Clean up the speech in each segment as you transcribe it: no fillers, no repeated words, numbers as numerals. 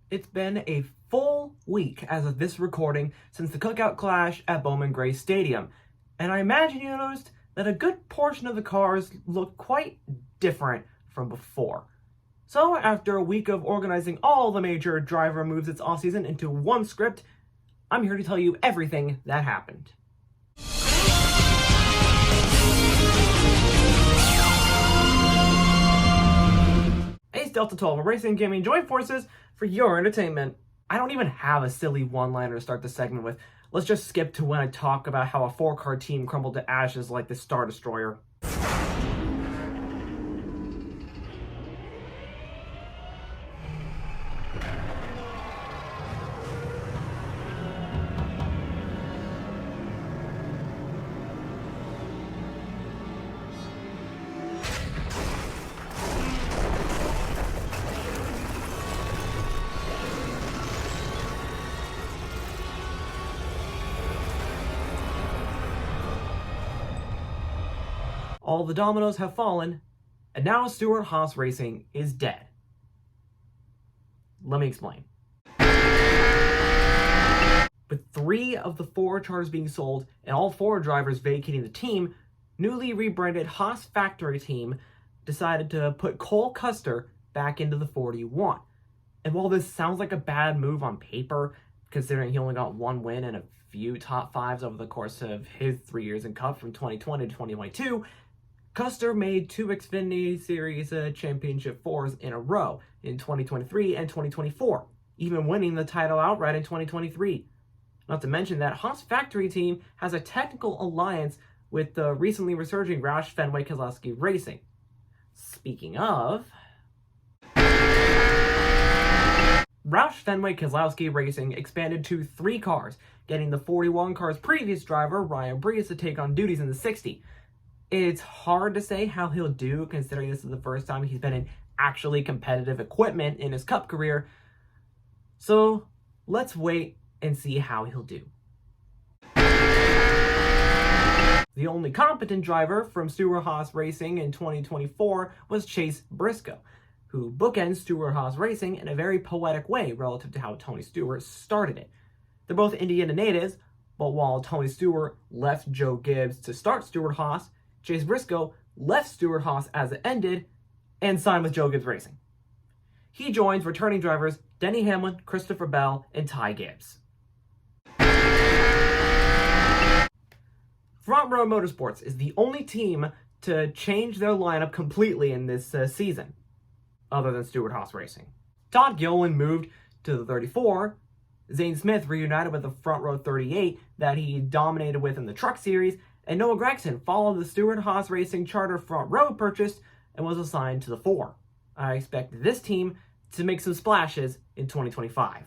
It's been a full week as of this recording since the cookout clash at Bowman Gray Stadium, and I imagine you noticed that a good portion of the cars look quite different from before. So after a week of organizing all the major driver moves its offseason into one script, I'm here to tell you everything that happened. Ace Delta 12 Racing and Gaming join forces for your entertainment. I don't even have a silly one-liner to start the segment with. Let's just skip to when I talk about how a 4-car team crumbled to ashes like the Star Destroyer. All the dominoes have fallen, and now Stewart-Haas Racing is dead. Let me explain. With 3 of the 4 charters being sold and all 4 drivers vacating the team, newly rebranded Haas Factory Team decided to put Cole Custer back into the 41. And while this sounds like a bad move on paper, considering he only got 1 win and a few top 5s over the course of his 3 years in Cup from 2020 to 2022, Custer made 2 Xfinity Series Championship 4s in a row in 2023 and 2024, even winning the title outright in 2023. Not to mention that Haas Factory Team has a technical alliance with the recently resurging Roush Fenway Keselowski Racing. Speaking of, Roush Fenway Keselowski Racing expanded to 3 cars, getting the 41 car's previous driver, Ryan Brees, to take on duties in the 60. It's hard to say how he'll do, considering this is the first time he's been in actually competitive equipment in his Cup career. So let's wait and see how he'll do. The only competent driver from Stewart-Haas Racing in 2024 was Chase Briscoe, who bookends Stewart-Haas Racing in a very poetic way relative to how Tony Stewart started it. They're both Indiana natives, but while Tony Stewart left Joe Gibbs to start Stewart-Haas, Chase Briscoe left Stewart-Haas as it ended and signed with Joe Gibbs Racing. He joins returning drivers Denny Hamlin, Christopher Bell, and Ty Gibbs. Front Row Motorsports is the only team to change their lineup completely in this season, other than Stewart-Haas Racing. Todd Gilliland moved to the 34, Zane Smith reunited with the Front Row 38 that he dominated with in the Truck Series, and Noah Gragson followed the Stewart-Haas Racing charter Front Row purchase and was assigned to the 4. I expect this team to make some splashes in 2025.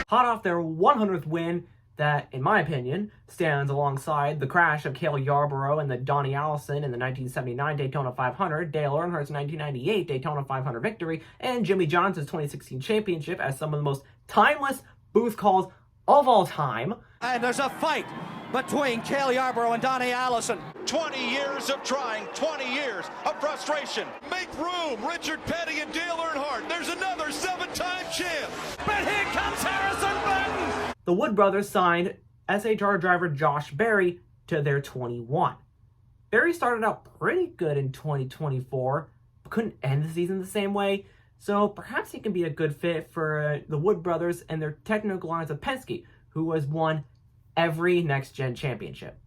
Hot off their 100th win that, in my opinion, stands alongside the crash of Cale Yarborough and the Donnie Allison in the 1979 Daytona 500, Dale Earnhardt's 1998 Daytona 500 victory, and Jimmy Johnson's 2016 championship as some of the most timeless booth calls of all time. And there's a fight between Cale Yarborough and Donnie Allison. 20 years of trying, 20 years of frustration. Make room, Richard Petty and Dale Earnhardt. There's another 7-time champ. But here comes Harrison Burton. The Wood brothers signed SHR driver Josh Berry to their 21. Berry started out pretty good in 2024, but couldn't end the season the same way, so perhaps he can be a good fit for the Wood brothers and their technical alliance of Penske, who has won every next-gen championship.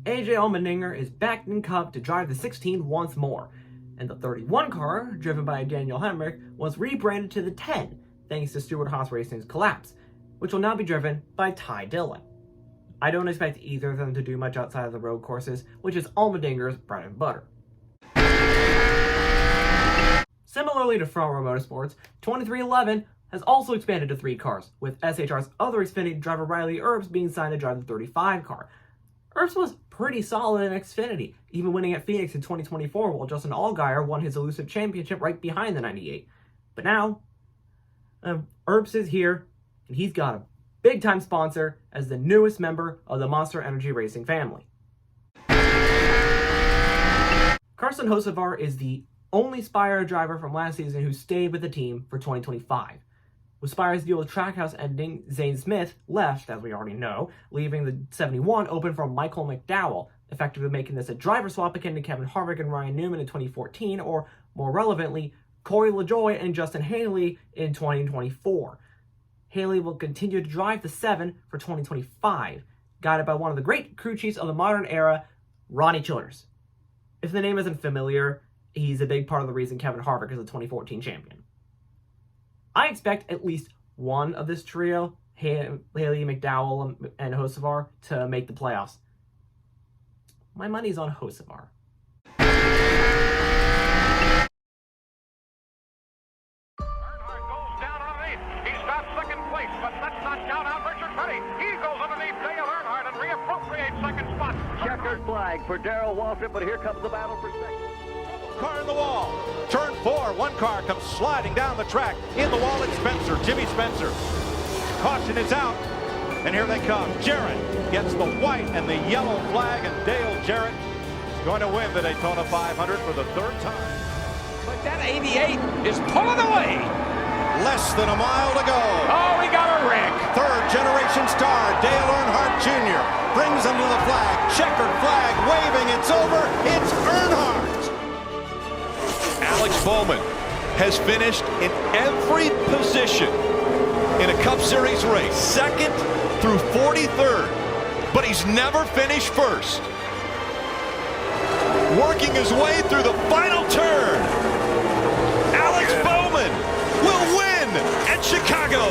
AJ Allmendinger is back in Cup to drive the 16 once more, and the 31 car, driven by Daniel Hemrick, was rebranded to the 10, thanks to Stewart-Haas Racing's collapse, which will now be driven by Ty Dillon. I don't expect either of them to do much outside of the road courses, which is Allmendinger's bread and butter. Similarly to Front Row Motorsports, 2311 has also expanded to 3 cars, with SHR's other Xfinity driver Riley Earps being signed to drive the 35 car. Earps was pretty solid in Xfinity, even winning at Phoenix in 2024 while Justin Allgaier won his elusive championship right behind the 98. But now, Earps is here, and he's got a big-time sponsor as the newest member of the Monster Energy Racing family. Carson Hocevar is the only Spire driver from last season who stayed with the team for 2025. With Spire's deal with Trackhouse ending, Zane Smith left, as we already know, leaving the 71 open for Michael McDowell, effectively making this a driver swap akin to Kevin Harvick and Ryan Newman in 2014, or more relevantly, Corey LaJoie and Justin Haley in 2024. Haley will continue to drive the 7 for 2025, guided by one of the great crew chiefs of the modern era, Ronnie Childers. If the name isn't familiar, he's a big part of the reason Kevin Harvick is a 2014 champion. I expect at least one of this trio, Haley, McDowell, and Hocevar, to make the playoffs. My money's on Hocevar. But let's not count out Richard Petty. He goes underneath Dale Earnhardt and reappropriates second spot. Checkered flag for Darrell Waltrip, but here comes the battle for second. Car in the wall. Turn 4. One car comes sliding down the track. In the wall, it's Spencer. Jimmy Spencer. Caution is out. And here they come. Jarrett gets the white and the yellow flag, and Dale Jarrett is going to win the Daytona 500 for the third time. But that 88 is pulling away. Less than a mile to go. Oh, we got a wreck. Third generation star Dale Earnhardt Jr. brings him to the flag. Checkered flag waving. It's over. It's Earnhardt. Alex Bowman has finished in every position in a Cup Series race, 2nd through 43rd, but he's never finished first. Working his way through the final turn, Alex Bowman will win at Chicago.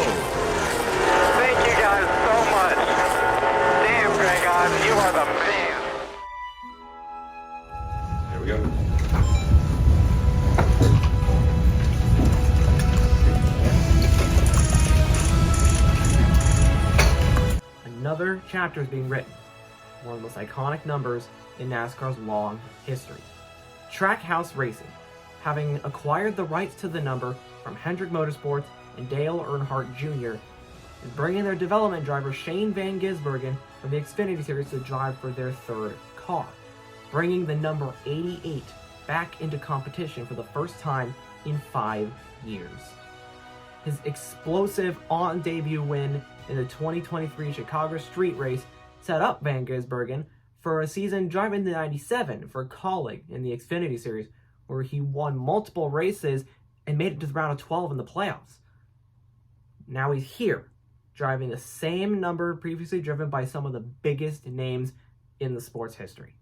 Thank you guys so much. Damn, Greg, you are the man. Here we go. Another chapter is being written. One of the most iconic numbers in NASCAR's long history. Trackhouse Racing, having acquired the rights to the number from Hendrick Motorsports and Dale Earnhardt Jr., is bringing their development driver Shane Van Gisbergen from the Xfinity Series to drive for their third car, bringing the number 88 back into competition for the first time in 5 years. His explosive on-debut win in the 2023 Chicago Street Race set up Van Gisbergen for a season driving the 97 for Colleague in the Xfinity Series, where he won multiple races and made it to the round of 12 in the playoffs. Now he's here, driving the same number previously driven by some of the biggest names in the sport's history.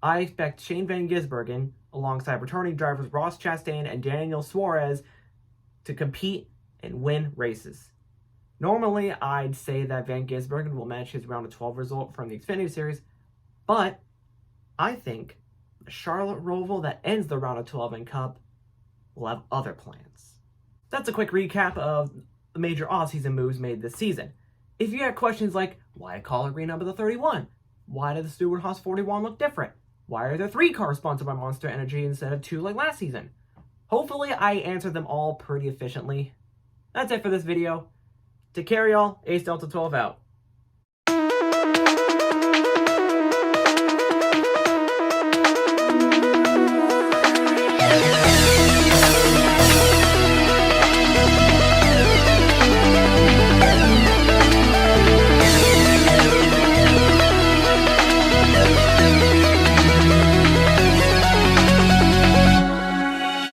I expect Shane Van Gisbergen, alongside returning drivers Ross Chastain and Daniel Suarez, to compete and win races. Normally, I'd say that Van Gisbergen will match his round of 12 result from the Xfinity Series, but I think the Charlotte Roval that ends the round of 12 in Cup will have other plans. That's a quick recap of the major offseason moves made this season. If you have questions like, why call it number the 31? Why did the Stewart Haas 41 look different? Why are there 3 cars sponsored by Monster Energy instead of 2 like last season? Hopefully I answered them all pretty efficiently. That's it for this video. Take care, y'all. Ace Delta 12 out.